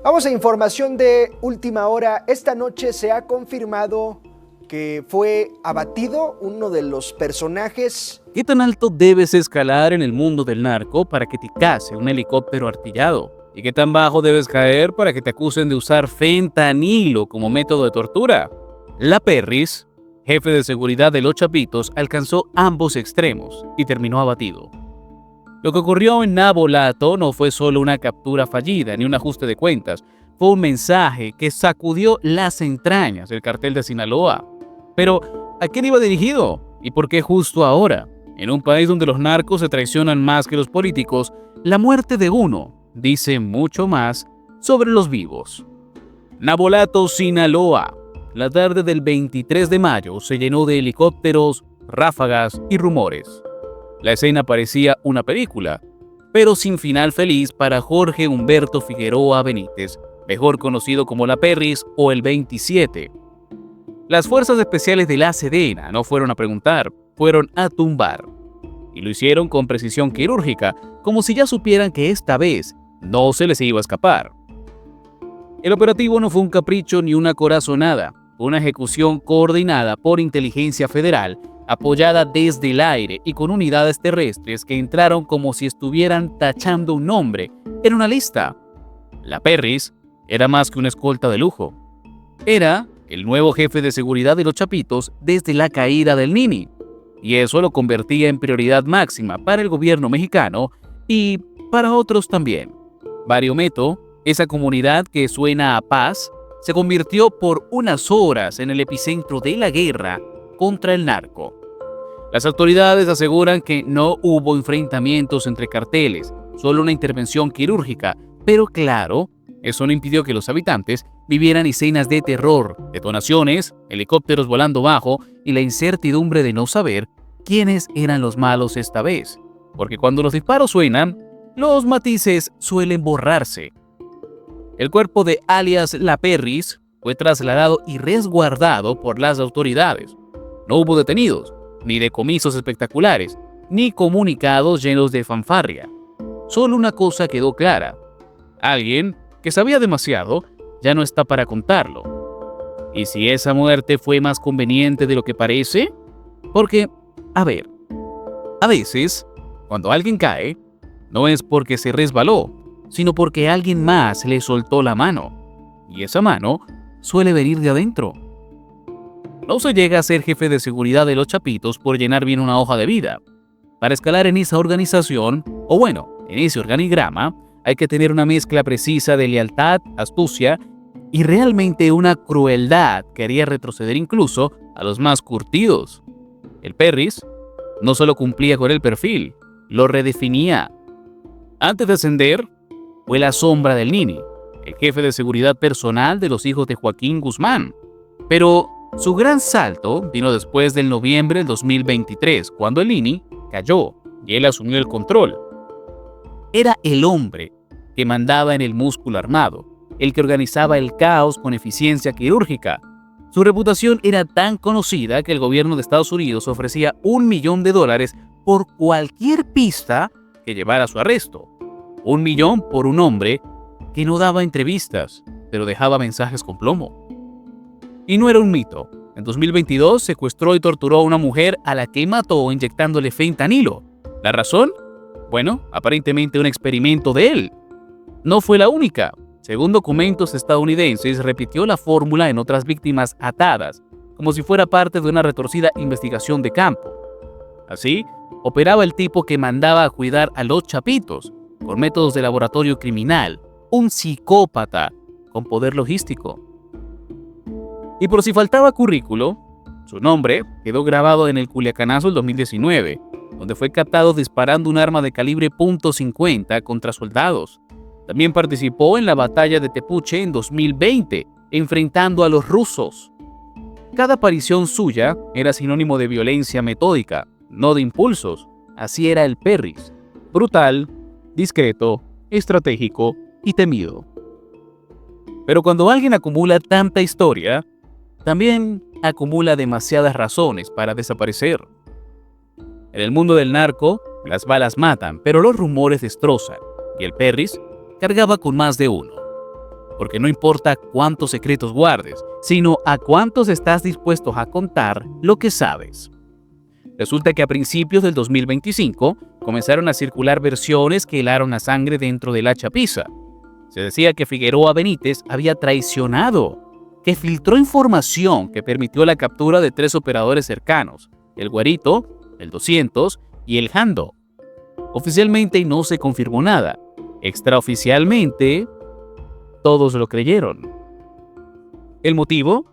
Vamos a información de última hora. Esta noche se ha confirmado que fue abatido uno de los personajes. ¿Qué tan alto debes escalar en el mundo del narco para que te case un helicóptero artillado? ¿Y qué tan bajo debes caer para que te acusen de usar fentanilo como método de tortura? La Perris, jefe de seguridad de Los Chapitos, alcanzó ambos extremos y terminó abatido. Lo que ocurrió en Navolato no fue solo una captura fallida ni un ajuste de cuentas, fue un mensaje que sacudió las entrañas del cartel de Sinaloa. Pero, ¿a quién iba dirigido? ¿Y por qué justo ahora? En un país donde los narcos se traicionan más que los políticos, la muerte de uno dice mucho más sobre los vivos. Navolato, Sinaloa. La tarde del 23 de mayo se llenó de helicópteros, ráfagas y rumores. La escena parecía una película, pero sin final feliz para Jorge Humberto Figueroa Benítez, mejor conocido como La Perris o el 27. Las fuerzas especiales de la Sedena no fueron a preguntar, fueron a tumbar. Y lo hicieron con precisión quirúrgica, como si ya supieran que esta vez no se les iba a escapar. El operativo no fue un capricho ni una corazonada, fue una ejecución coordinada por inteligencia federal, apoyada desde el aire y con unidades terrestres que entraron como si estuvieran tachando un nombre en una lista. La Perris era más que una escolta de lujo. Era el nuevo jefe de seguridad de Los Chapitos desde la caída del Nini, y eso lo convertía en prioridad máxima para el gobierno mexicano y para otros también. Bariometo, esa comunidad que suena a paz, se convirtió por unas horas en el epicentro de la guerra contra el narco. Las autoridades aseguran que no hubo enfrentamientos entre carteles, solo una intervención quirúrgica, pero claro, eso no impidió que los habitantes vivieran escenas de terror, detonaciones, helicópteros volando bajo y la incertidumbre de no saber quiénes eran los malos esta vez, porque cuando los disparos suenan, los matices suelen borrarse. El cuerpo de alias La Perris fue trasladado y resguardado por las autoridades. No hubo detenidos, ni decomisos espectaculares, ni comunicados llenos de fanfarria. Solo una cosa quedó clara. Alguien que sabía demasiado ya no está para contarlo. ¿Y si esa muerte fue más conveniente de lo que parece? Porque, a veces, cuando alguien cae, no es porque se resbaló, sino porque alguien más le soltó la mano. Y esa mano suele venir de adentro. No se llega a ser jefe de seguridad de Los Chapitos por llenar bien una hoja de vida. Para escalar en esa organización, o bueno, en ese organigrama, hay que tener una mezcla precisa de lealtad, astucia y realmente una crueldad que haría retroceder incluso a los más curtidos. El Perris no solo cumplía con el perfil, lo redefinía. Antes de ascender, fue la sombra del Nini, el jefe de seguridad personal de los hijos de Joaquín Guzmán. Pero su gran salto vino después del noviembre del 2023, cuando el Nini cayó y él asumió el control. Era el hombre que mandaba en el músculo armado, el que organizaba el caos con eficiencia quirúrgica. Su reputación era tan conocida que el gobierno de Estados Unidos ofrecía $1 millón por cualquier pista que llevara a su arresto. $1 millón por un hombre que no daba entrevistas, pero dejaba mensajes con plomo. Y no era un mito. En 2022 secuestró y torturó a una mujer a la que mató inyectándole fentanilo. ¿La razón? Bueno, aparentemente un experimento de él. No fue la única. Según documentos estadounidenses, repitió la fórmula en otras víctimas atadas, como si fuera parte de una retorcida investigación de campo. Así, operaba el tipo que mandaba a cuidar a Los Chapitos, con métodos de laboratorio criminal, un psicópata con poder logístico. Y por si faltaba currículo, su nombre quedó grabado en el Culiacanazo del 2019, donde fue captado disparando un arma de calibre .50 contra soldados. También participó en la batalla de Tepuche en 2020, enfrentando a los rusos. Cada aparición suya era sinónimo de violencia metódica, no de impulsos. Así era el Perris, brutal, discreto, estratégico y temido. Pero cuando alguien acumula tanta historia, también acumula demasiadas razones para desaparecer. En el mundo del narco, las balas matan, pero los rumores destrozan, y el Perris cargaba con más de uno. porque no importa cuántos secretos guardes, sino a cuántos estás dispuesto a contar lo que sabes. Resulta que a principios del 2025 comenzaron a circular versiones que helaron la sangre dentro de la chapiza. Se decía que Figueroa Benítez había traicionado, que filtró información que permitió la captura de 3 operadores cercanos, el Güerito, el 200 y el Jando. Oficialmente no se confirmó nada. Extraoficialmente, todos lo creyeron. ¿El motivo?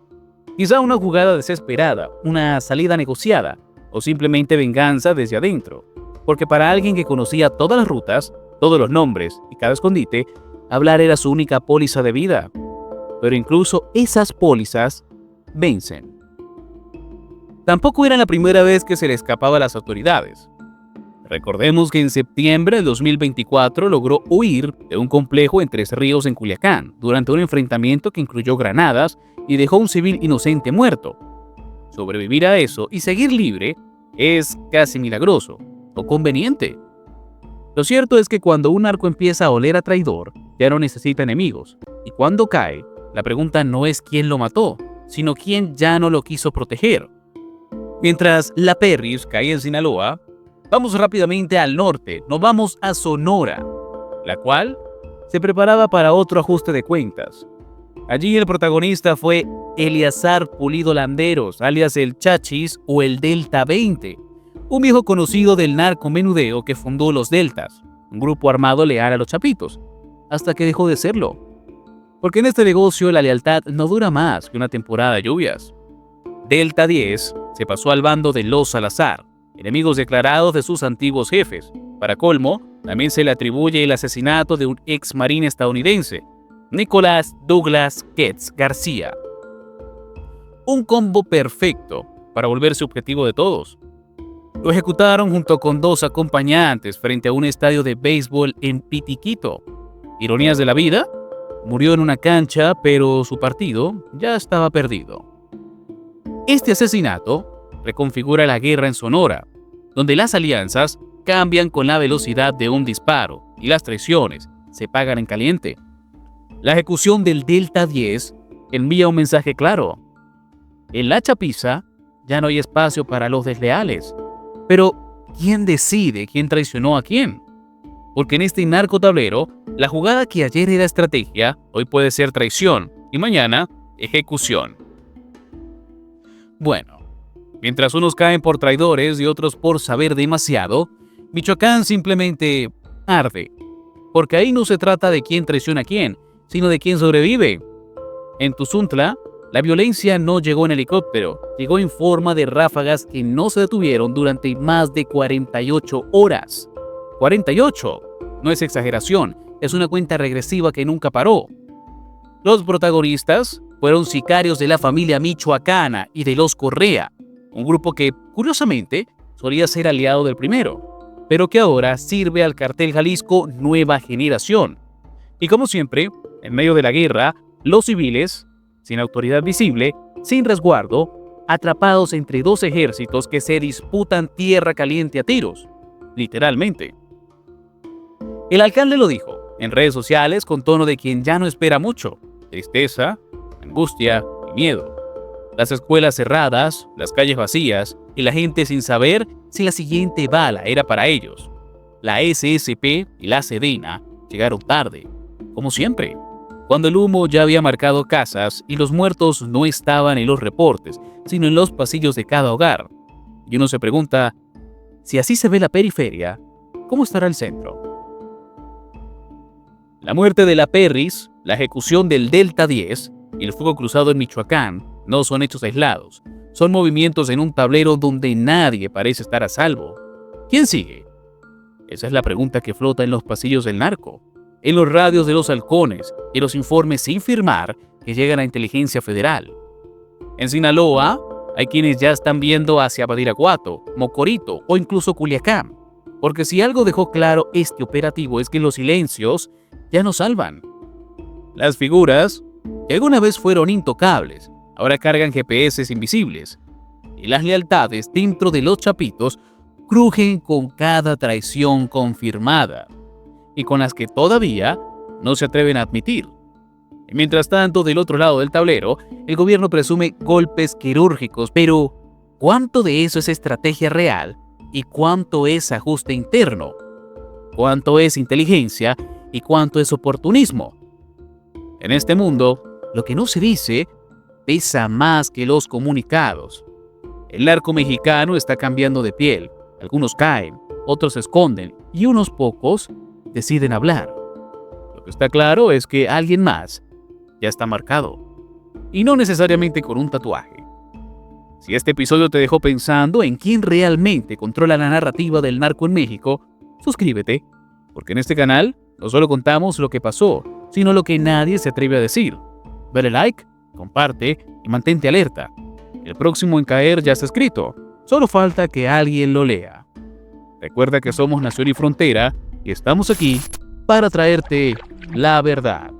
Quizá una jugada desesperada, una salida negociada o simplemente venganza desde adentro. Porque para alguien que conocía todas las rutas, todos los nombres y cada escondite, hablar era su única póliza de vida. Pero incluso esas pólizas vencen. Tampoco era la primera vez que se le escapaba a las autoridades. Recordemos que en septiembre del 2024 logró huir de un complejo en Tres Ríos en Culiacán durante un enfrentamiento que incluyó granadas y dejó a un civil inocente muerto. Sobrevivir a eso y seguir libre es casi milagroso o conveniente. Lo cierto es que cuando un narco empieza a oler a traidor, ya no necesita enemigos. Y cuando cae, la pregunta no es quién lo mató, sino quién ya no lo quiso proteger. Mientras la Perris cae en Sinaloa, vamos rápidamente al norte, nos vamos a Sonora, la cual se preparaba para otro ajuste de cuentas. Allí el protagonista fue Eleazar Pulido Landeros, alias el Chachis o el Delta 20, un viejo conocido del narcomenudeo que fundó los Deltas, un grupo armado leal a los Chapitos, hasta que dejó de serlo. Porque en este negocio la lealtad no dura más que una temporada de lluvias. Delta 10 se pasó al bando de los Salazar, enemigos declarados de sus antiguos jefes. Para colmo, también se le atribuye el asesinato de un ex marín estadounidense, Nicolás Douglas Ketz García. Un combo perfecto para volverse objetivo de todos. Lo ejecutaron junto con 2 acompañantes frente a un estadio de béisbol en Pitiquito. Ironías de la vida, murió en una cancha, pero su partido ya estaba perdido. Este asesinato reconfigura la guerra en Sonora, donde las alianzas cambian con la velocidad de un disparo y las traiciones se pagan en caliente. La ejecución del Delta 10 envía un mensaje claro. En la chapiza ya no hay espacio para los desleales. Pero, ¿quién decide quién traicionó a quién? Porque en este narcotablero, la jugada que ayer era estrategia, hoy puede ser traición y mañana, ejecución. Bueno, mientras unos caen por traidores y otros por saber demasiado, Michoacán simplemente arde. Porque ahí no se trata de quién traiciona a quién, sino de quién sobrevive. En Tuzuntla, la violencia no llegó en helicóptero, llegó en forma de ráfagas que no se detuvieron durante más de 48 horas. 48, no es exageración, es una cuenta regresiva que nunca paró. Los protagonistas fueron sicarios de la familia michoacana y de los Correa, un grupo que, curiosamente, solía ser aliado del primero, pero que ahora sirve al cartel Jalisco Nueva Generación. Y como siempre, en medio de la guerra, los civiles, sin autoridad visible, sin resguardo, atrapados entre 2 ejércitos que se disputan tierra caliente a tiros, literalmente. El alcalde lo dijo en redes sociales con tono de quien ya no espera mucho: tristeza, angustia y miedo. Las escuelas cerradas, las calles vacías y la gente sin saber si la siguiente bala era para ellos. La SSP y la Sedena llegaron tarde, como siempre, cuando el humo ya había marcado casas y los muertos no estaban en los reportes, sino en los pasillos de cada hogar. Y uno se pregunta, si así se ve la periferia, ¿cómo estará el centro? La muerte de la Perris, la ejecución del Delta 10 y el fuego cruzado en Michoacán no son hechos aislados, son movimientos en un tablero donde nadie parece estar a salvo. ¿Quién sigue? Esa es la pregunta que flota en los pasillos del narco, en los radios de los halcones y los informes sin firmar que llegan a inteligencia federal. En Sinaloa hay quienes ya están viendo hacia Badiraguato, Mocorito o incluso Culiacán, porque si algo dejó claro este operativo es que los silencios ya no salvan. Las figuras, que alguna vez fueron intocables, ahora cargan GPS invisibles, y las lealtades dentro de los chapitos crujen con cada traición confirmada, y con las que todavía no se atreven a admitir. Y mientras tanto, del otro lado del tablero, el gobierno presume golpes quirúrgicos, pero ¿cuánto de eso es estrategia real y cuánto es ajuste interno? ¿Cuánto es inteligencia y cuánto es oportunismo? En este mundo, lo que no se dice pesa más que los comunicados. El narco mexicano está cambiando de piel. Algunos caen, otros se esconden y unos pocos deciden hablar. Lo que está claro es que alguien más ya está marcado, y no necesariamente con un tatuaje. Si este episodio te dejó pensando en quién realmente controla la narrativa del narco en México, suscríbete, porque en este canal no solo contamos lo que pasó, sino lo que nadie se atreve a decir. Dale like, comparte y mantente alerta. El próximo en caer ya está escrito, solo falta que alguien lo lea. Recuerda que somos Nación y Frontera y estamos aquí para traerte la verdad.